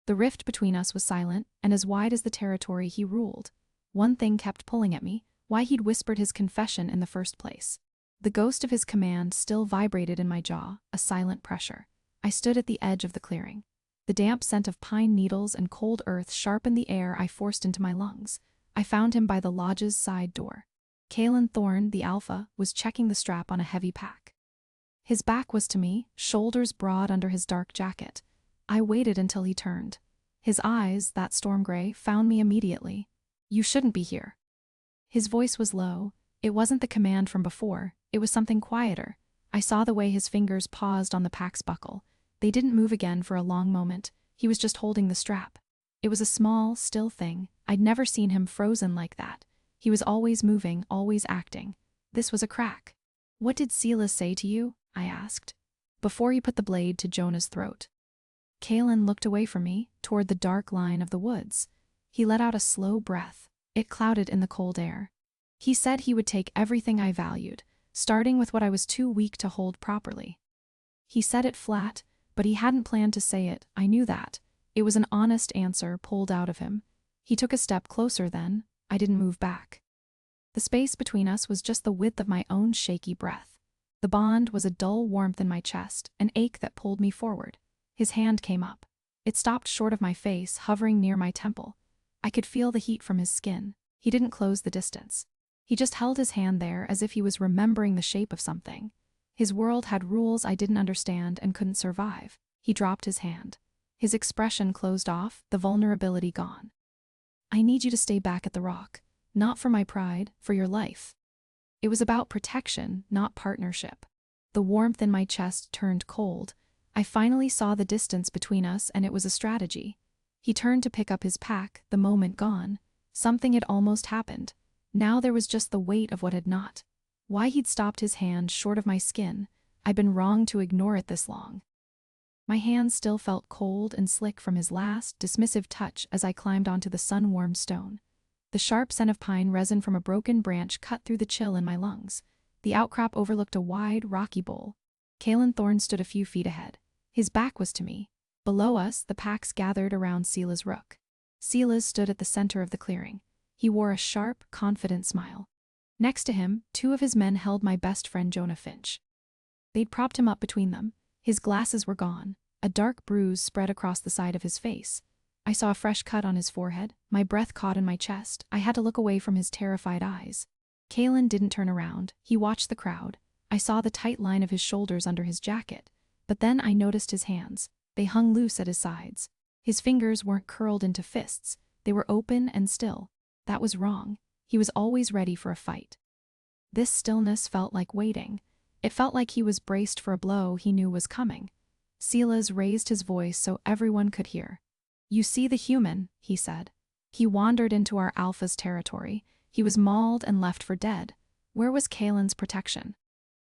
The rift between us was silent, and as wide as the territory he ruled. One thing kept pulling at me, why he'd whispered his confession in the first place. The ghost of his command still vibrated in my jaw, a silent pressure. I stood at the edge of the clearing. The damp scent of pine needles and cold earth sharpened the air I forced into my lungs. I found him by the lodge's side door. Kalen Thorne, the alpha, was checking the strap on a heavy pack. His back was to me, shoulders broad under his dark jacket. I waited until he turned. His eyes, that storm gray, found me immediately. You shouldn't be here. His voice was low. It wasn't the command from before. It was something quieter. I saw the way his fingers paused on the pack's buckle. They didn't move again for a long moment. He was just holding the strap. It was a small, still thing. I'd never seen him frozen like that. He was always moving, always acting. This was a crack. What did Silas say to you? I asked. Before he put the blade to Jonah's throat. Kalen looked away from me, toward the dark line of the woods. He let out a slow breath. It clouded in the cold air. He said he would take everything I valued, starting with what I was too weak to hold properly. He said it flat, but he hadn't planned to say it. I knew that. It was an honest answer pulled out of him. He took a step closer then. I didn't move back. The space between us was just the width of my own shaky breath. The bond was a dull warmth in my chest, an ache that pulled me forward. His hand came up. It stopped short of my face, hovering near my temple. I could feel the heat from his skin. He didn't close the distance. He just held his hand there as if he was remembering the shape of something. His world had rules I didn't understand and couldn't survive. He dropped his hand. His expression closed off, the vulnerability gone. I need you to stay back at the rock. Not for my pride, for your life. It was about protection, not partnership. The warmth in my chest turned cold. I finally saw the distance between us, and it was a strategy. He turned to pick up his pack, the moment gone. Something had almost happened. Now there was just the weight of what had not. Why he'd stopped his hand short of my skin. I'd been wrong to ignore it this long. My hands still felt cold and slick from his last, dismissive touch as I climbed onto the sun-warmed stone. The sharp scent of pine resin from a broken branch cut through the chill in my lungs. The outcrop overlooked a wide, rocky bowl. Kalen Thorne stood a few feet ahead. His back was to me. Below us, the packs gathered around Silas Rook. Silas stood at the center of the clearing. He wore a sharp, confident smile. Next to him, two of his men held my best friend Jonah Finch. They'd propped him up between them. His glasses were gone. A dark bruise spread across the side of his face. I saw a fresh cut on his forehead. My breath caught in my chest. I had to look away from his terrified eyes. Kalen didn't turn around. He watched the crowd. I saw the tight line of his shoulders under his jacket. But then I noticed his hands. They hung loose at his sides. His fingers weren't curled into fists. They were open and still. That was wrong. He was always ready for a fight. This stillness felt like waiting. It felt like he was braced for a blow he knew was coming. Silas raised his voice so everyone could hear. You see the human, he said. He wandered into our alpha's territory. He was mauled and left for dead. Where was Kalen's protection?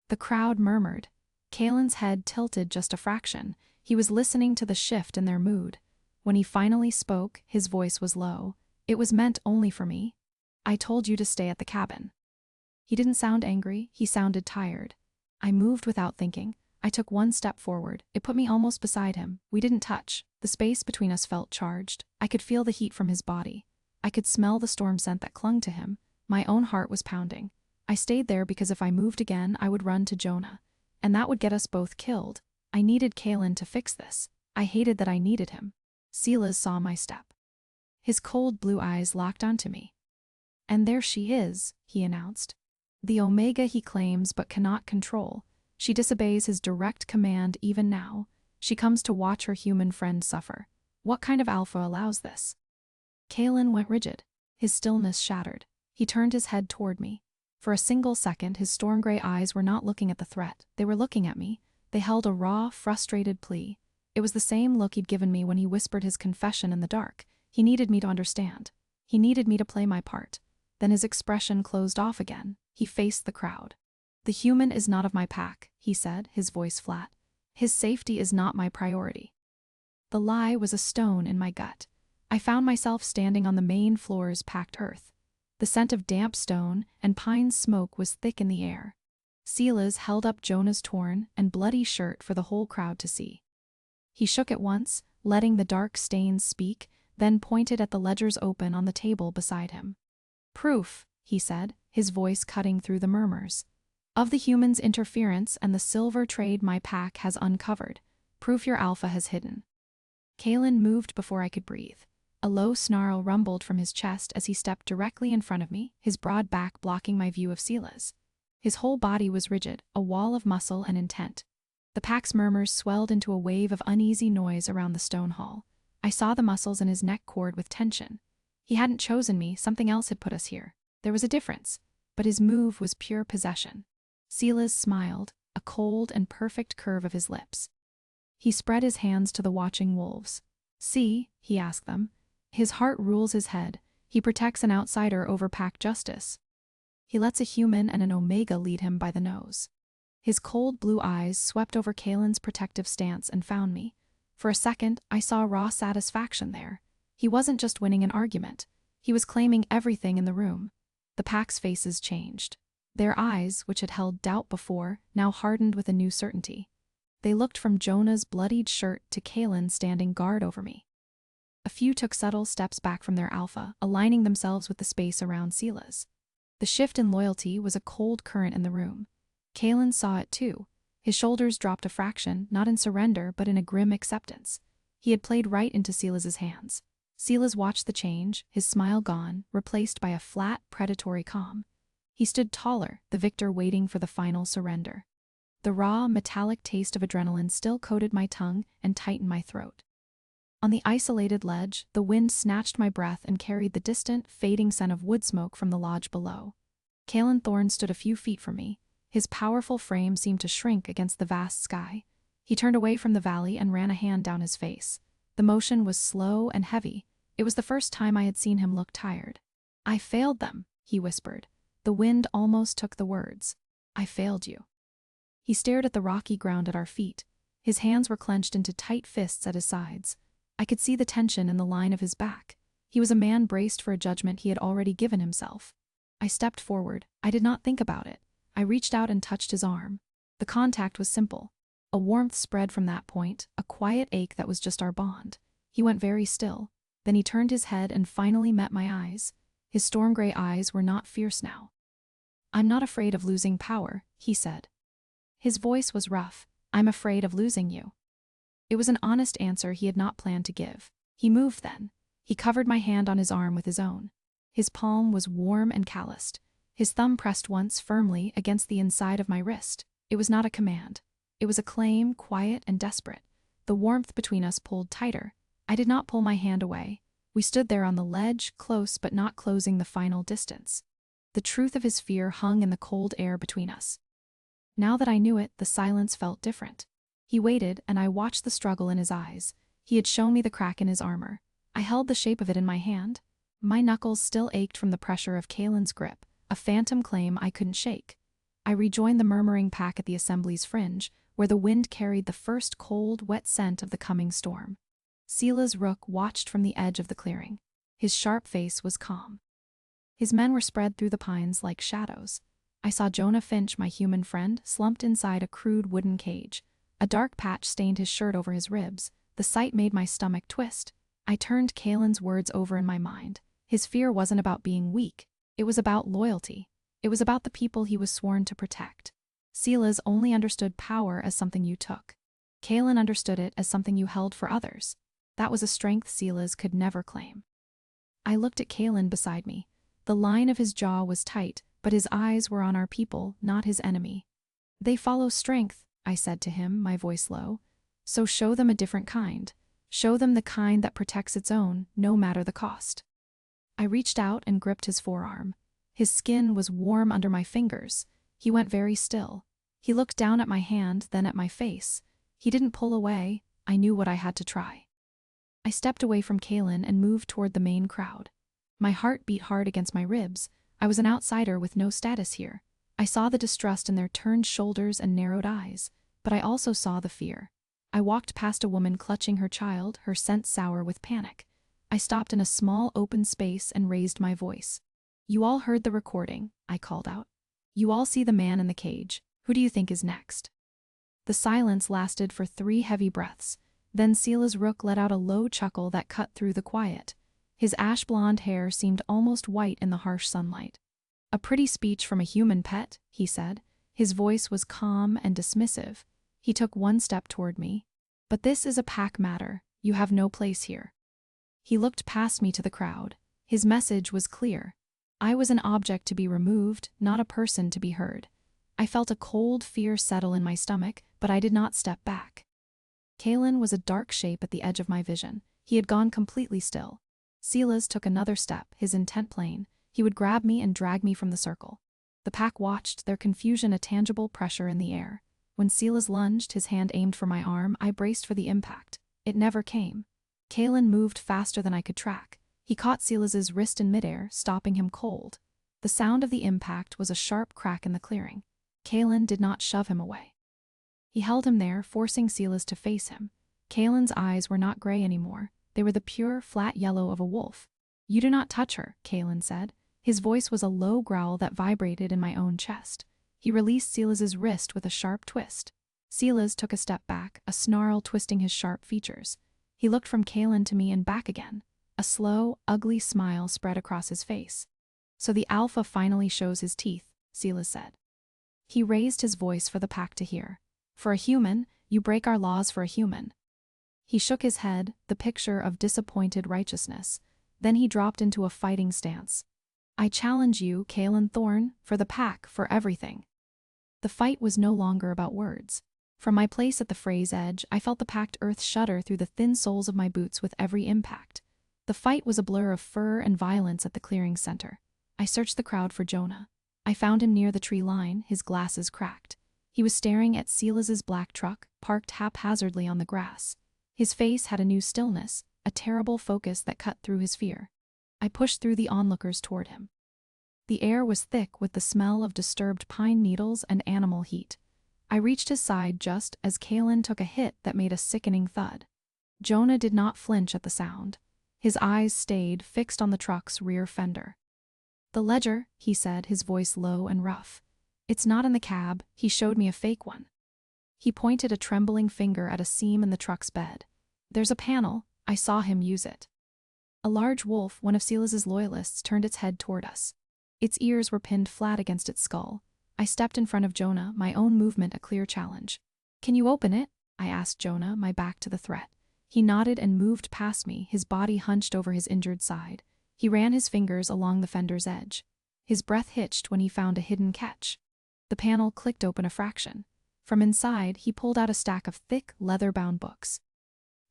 The crowd murmured. Kalen's head tilted just a fraction. He was listening to the shift in their mood. When he finally spoke, his voice was low. It was meant only for me. I told you to stay at the cabin. He didn't sound angry. He sounded tired. I moved without thinking. I took one step forward. It put me almost beside him. We didn't touch. The space between us felt charged. I could feel the heat from his body. I could smell the storm scent that clung to him. My own heart was pounding. I stayed there because if I moved again, I would run to Jonah. And that would get us both killed. I needed Kalen to fix this. I hated that I needed him. Silas saw my step. His cold blue eyes locked onto me. And there she is, he announced. The Omega he claims but cannot control. She disobeys his direct command even now. She comes to watch her human friend suffer. What kind of alpha allows this? Kalen went rigid. His stillness shattered. He turned his head toward me. For a single second, his storm gray eyes were not looking at the threat. They were looking at me. They held a raw, frustrated plea. It was the same look he'd given me when he whispered his confession in the dark. He needed me to understand. He needed me to play my part. Then his expression closed off again. He faced the crowd. The human is not of my pack, he said, his voice flat. His safety is not my priority. The lie was a stone in my gut. I found myself standing on the main floor's packed earth. The scent of damp stone and pine smoke was thick in the air. Silas held up Jonah's torn and bloody shirt for the whole crowd to see. He shook it once, letting the dark stains speak, then pointed at the ledgers open on the table beside him. Proof, he said, his voice cutting through the murmurs. Of the human's interference and the silver trade my pack has uncovered. Proof your alpha has hidden. Kalen moved before I could breathe. A low snarl rumbled from his chest as he stepped directly in front of me, his broad back blocking my view of Silas. His whole body was rigid, a wall of muscle and intent. The pack's murmurs swelled into a wave of uneasy noise around the stone hall. I saw the muscles in his neck cord with tension. He hadn't chosen me, something else had put us here. There was a difference, but his move was pure possession. Silas smiled, a cold and perfect curve of his lips. He spread his hands to the watching wolves. See, he asked them. His heart rules his head. He protects an outsider over pack justice. He lets a human and an Omega lead him by the nose. His cold blue eyes swept over Kalen's protective stance and found me. For a second, I saw raw satisfaction there. He wasn't just winning an argument. He was claiming everything in the room. The pack's faces changed. Their eyes, which had held doubt before, now hardened with a new certainty. They looked from Jonah's bloodied shirt to Kalen standing guard over me. A few took subtle steps back from their alpha, aligning themselves with the space around Silas. The shift in loyalty was a cold current in the room. Kalen saw it too. His shoulders dropped a fraction, not in surrender but in a grim acceptance. He had played right into Silas's hands. Silas watched the change, his smile gone, replaced by a flat, predatory calm. He stood taller, the victor waiting for the final surrender. The raw, metallic taste of adrenaline still coated my tongue and tightened my throat. On the isolated ledge, the wind snatched my breath and carried the distant, fading scent of wood smoke from the lodge below. Kalen Thorne stood a few feet from me. His powerful frame seemed to shrink against the vast sky. He turned away from the valley and ran a hand down his face. The motion was slow and heavy. It was the first time I had seen him look tired. I failed them, he whispered. The wind almost took the words. I failed you. He stared at the rocky ground at our feet. His hands were clenched into tight fists at his sides. I could see the tension in the line of his back. He was a man braced for a judgment he had already given himself. I stepped forward. I did not think about it. I reached out and touched his arm. The contact was simple. A warmth spread from that point, a quiet ache that was just our bond. He went very still. Then he turned his head and finally met my eyes. His storm gray eyes were not fierce now. I'm not afraid of losing power, he said. His voice was rough. I'm afraid of losing you. It was an honest answer he had not planned to give. He moved then. He covered my hand on his arm with his own. His palm was warm and calloused. His thumb pressed once firmly against the inside of my wrist. It was not a command. It was a claim, quiet and desperate. The warmth between us pulled tighter. I did not pull my hand away. We stood there on the ledge, close but not closing the final distance. The truth of his fear hung in the cold air between us. Now that I knew it, the silence felt different. He waited, and I watched the struggle in his eyes. He had shown me the crack in his armor. I held the shape of it in my hand. My knuckles still ached from the pressure of Kalen's grip, a phantom claim I couldn't shake. I rejoined the murmuring pack at the assembly's fringe, where the wind carried the first cold, wet scent of the coming storm. Silas Rook watched from the edge of the clearing. His sharp face was calm. His men were spread through the pines like shadows. I saw Jonah Finch, my human friend, slumped inside a crude wooden cage. A dark patch stained his shirt over his ribs. The sight made my stomach twist. I turned Kalen's words over in my mind. His fear wasn't about being weak. It was about loyalty. It was about the people he was sworn to protect. Silas only understood power as something you took. Kalen understood it as something you held for others. That was a strength Silas could never claim. I looked at Kalen beside me. The line of his jaw was tight, but his eyes were on our people, not his enemy. They follow strength, I said to him, my voice low. So show them a different kind. Show them the kind that protects its own, no matter the cost. I reached out and gripped his forearm. His skin was warm under my fingers. He went very still. He looked down at my hand, then at my face. He didn't pull away. I knew what I had to try. I stepped away from Kalen and moved toward the main crowd. My heart beat hard against my ribs. I was an outsider with no status here. I saw the distrust in their turned shoulders and narrowed eyes, but I also saw the fear. I walked past a woman clutching her child, her scent sour with panic. I stopped in a small open space and raised my voice. You all heard the recording, I called out. You all see the man in the cage. Who do you think is next? The silence lasted for 3 heavy breaths. Then Silas Rook let out a low chuckle that cut through the quiet. His ash-blonde hair seemed almost white in the harsh sunlight. A pretty speech from a human pet, he said. His voice was calm and dismissive. He took 1 step toward me. But this is a pack matter. You have no place here. He looked past me to the crowd. His message was clear. I was an object to be removed, not a person to be heard. I felt a cold fear settle in my stomach, but I did not step back. Kalen was a dark shape at the edge of my vision. He had gone completely still. Silas took another step, his intent plain. He would grab me and drag me from the circle. The pack watched, their confusion a tangible pressure in the air. When Silas lunged, his hand aimed for my arm, I braced for the impact. It never came. Kalen moved faster than I could track. He caught Silas's wrist in midair, stopping him cold. The sound of the impact was a sharp crack in the clearing. Kalen did not shove him away. He held him there, forcing Silas to face him. Kalen's eyes were not gray anymore. They were the pure, flat yellow of a wolf. You do not touch her, Kalen said. His voice was a low growl that vibrated in my own chest. He released Silas's wrist with a sharp twist. Silas took a step back, a snarl twisting his sharp features. He looked from Kalen to me and back again. A slow, ugly smile spread across his face. So the alpha finally shows his teeth, Silas said. He raised his voice for the pack to hear. For a human, you break our laws for a human. He shook his head, the picture of disappointed righteousness. Then he dropped into a fighting stance. I challenge you, Kalen Thorne, for the pack, for everything. The fight was no longer about words. From my place at the fray's edge, I felt the packed earth shudder through the thin soles of my boots with every impact. The fight was a blur of fur and violence at the clearing center. I searched the crowd for Jonah. I found him near the tree line, his glasses cracked. He was staring at Silas's black truck, parked haphazardly on the grass. His face had a new stillness, a terrible focus that cut through his fear. I pushed through the onlookers toward him. The air was thick with the smell of disturbed pine needles and animal heat. I reached his side just as Kalen took a hit that made a sickening thud. Jonah did not flinch at the sound. His eyes stayed fixed on the truck's rear fender. The ledger, he said, his voice low and rough. It's not in the cab. He showed me a fake one. He pointed a trembling finger at a seam in the truck's bed. There's a panel. I saw him use it. A large wolf, one of Silas's loyalists, turned its head toward us. Its ears were pinned flat against its skull. I stepped in front of Jonah, my own movement a clear challenge. Can you open it? I asked Jonah, my back to the threat. He nodded and moved past me, his body hunched over his injured side. He ran his fingers along the fender's edge. His breath hitched when he found a hidden catch. The panel clicked open a fraction. From inside, he pulled out a stack of thick, leather-bound books.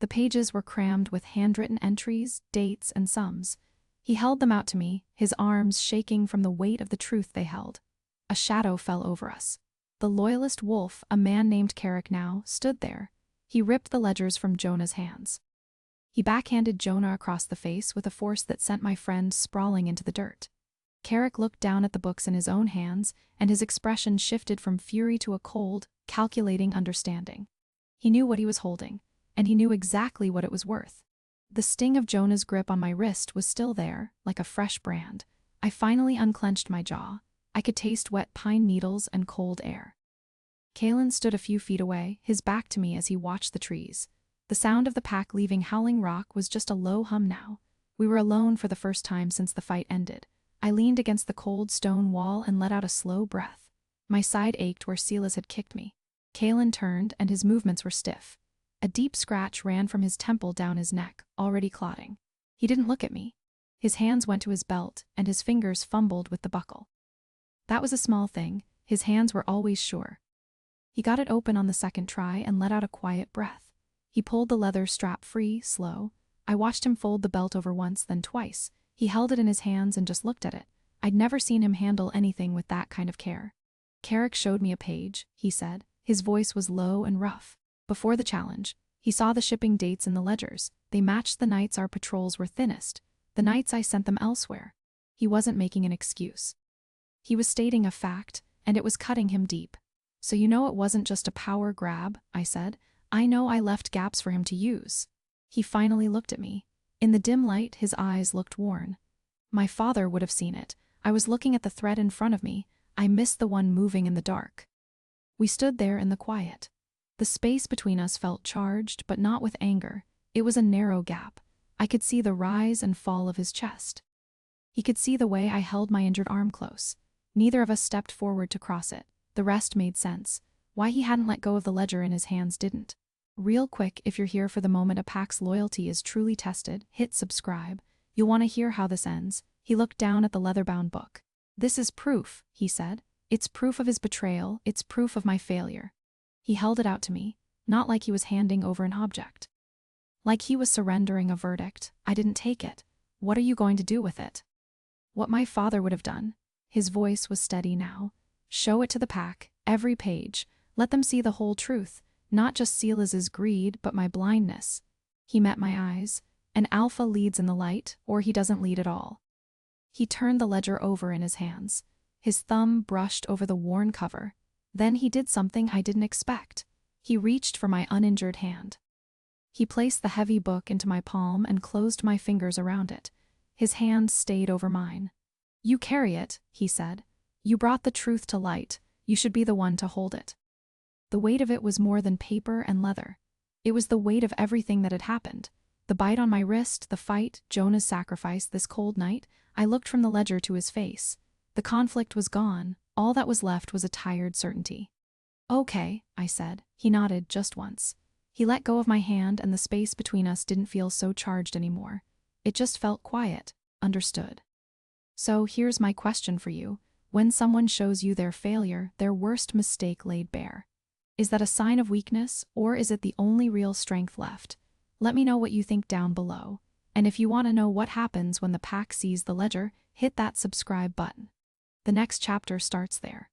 The pages were crammed with handwritten entries, dates, and sums. He held them out to me, his arms shaking from the weight of the truth they held. A shadow fell over us. The loyalist wolf, a man named Carrick now, stood there. He ripped the ledgers from Jonah's hands. He backhanded Jonah across the face with a force that sent my friend sprawling into the dirt. Carrick looked down at the books in his own hands, and his expression shifted from fury to a cold, calculating understanding. He knew what he was holding, and he knew exactly what it was worth. The sting of Jonah's grip on my wrist was still there, like a fresh brand. I finally unclenched my jaw. I could taste wet pine needles and cold air. Kalen stood a few feet away, his back to me as he watched the trees. The sound of the pack leaving Howling Rock was just a low hum now. We were alone for the first time since the fight ended. I leaned against the cold stone wall and let out a slow breath. My side ached where Silas had kicked me. Kalen turned, and his movements were stiff. A deep scratch ran from his temple down his neck, already clotting. He didn't look at me. His hands went to his belt, and his fingers fumbled with the buckle. That was a small thing. His hands were always sure. He got it open on the second try and let out a quiet breath. He pulled the leather strap free, slow. I watched him fold the belt over once, then twice. He held it in his hands and just looked at it. I'd never seen him handle anything with that kind of care. Carrick showed me a page, he said. His voice was low and rough. Before the challenge, he saw the shipping dates in the ledgers. They matched the nights our patrols were thinnest, the nights I sent them elsewhere. He wasn't making an excuse. He was stating a fact, and it was cutting him deep. So you know it wasn't just a power grab, I said. I know I left gaps for him to use. He finally looked at me. In the dim light, his eyes looked worn. My father would have seen it. I was looking at the thread in front of me. I missed the one moving in the dark. We stood there in the quiet. The space between us felt charged, but not with anger. It was a narrow gap. I could see the rise and fall of his chest. He could see the way I held my injured arm close. Neither of us stepped forward to cross it. The rest made sense. Why he hadn't let go of the ledger in his hands didn't. Real quick, if you're here for the moment a pack's loyalty is truly tested, hit subscribe. You'll want to hear how this ends. He looked down at the leather-bound book. This is proof, he said. It's proof of his betrayal. It's proof of my failure. He held it out to me, not like he was handing over an object. Like he was surrendering a verdict. I didn't take it. What are you going to do with it? What my father would have done. His voice was steady now. Show it to the pack, every page. Let them see the whole truth, not just Silas's greed, but my blindness. He met my eyes. An alpha leads in the light, or he doesn't lead at all. He turned the ledger over in his hands. His thumb brushed over the worn cover. Then he did something I didn't expect. He reached for my uninjured hand. He placed the heavy book into my palm and closed my fingers around it. His hand stayed over mine. You carry it, he said. You brought the truth to light. You should be the one to hold it. The weight of it was more than paper and leather. It was the weight of everything that had happened. The bite on my wrist, the fight, Jonah's sacrifice, this cold night. I looked from the ledger to his face. The conflict was gone. All that was left was a tired certainty. Okay, I said. He nodded just once. He let go of my hand, and the space between us didn't feel so charged anymore. It just felt quiet, understood. So here's my question for you. When someone shows you their failure, their worst mistake laid bare, is that a sign of weakness, or is it the only real strength left? Let me know what you think down below. And if you want to know what happens when the pack sees the ledger, hit that subscribe button. The next chapter starts there.